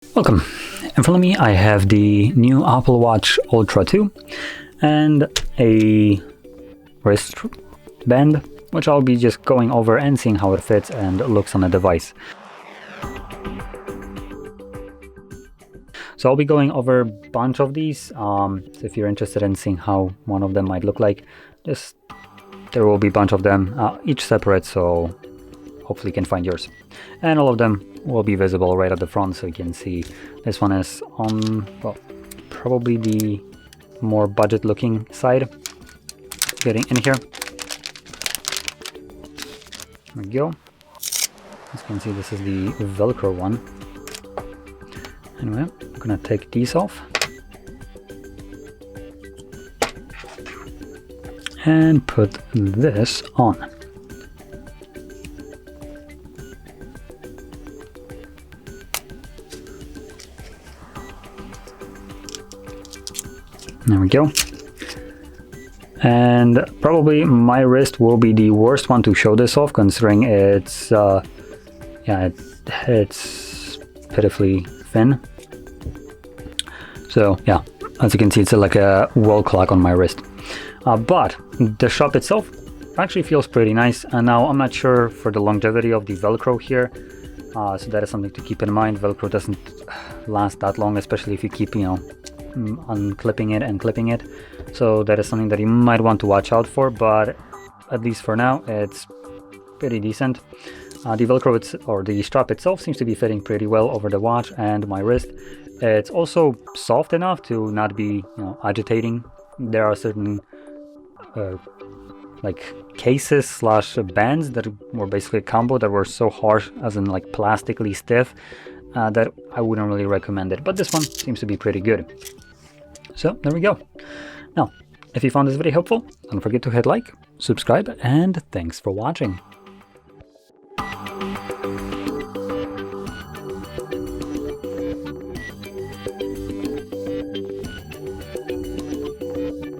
Welcome. In front of me I have the new Apple Watch Ultra 2 and a wrist band, which I'll be just going over and seeing how it fits and looks on the device. So I'll be going over a bunch of these, so if you're interested in seeing how one of them might look like, there will be a bunch of them, each separate, so hopefully you can find yours. And all of them will be visible right at the front, so you can see this one is on, well, probably the more budget looking side. Getting in here. There we go. As you can see, this is the Velcro one. Anyway, I'm gonna take these off. And put this on. There we go. And probably my wrist will be the worst one to show this off, considering it's it's pitifully thin. So yeah, as you can see, it's like a wall clock on my wrist. But the strap itself actually feels pretty nice. And now I'm not sure for the longevity of the Velcro here. So that is something to keep in mind. Velcro doesn't last that long, especially if you keep, unclipping it and clipping it. So that is something that you might want to watch out for, but at least for now, it's pretty decent. The Velcro or the strap itself seems to be fitting pretty well over the watch and my wrist. It's also soft enough to not be, agitating. There are certain like cases slash bands that were basically a combo that were so harsh, as in like plastically stiff, that I wouldn't really recommend it. But this one seems to be pretty good. So there we go. Now, if you found this video helpful, don't forget to hit like, subscribe, and thanks for watching.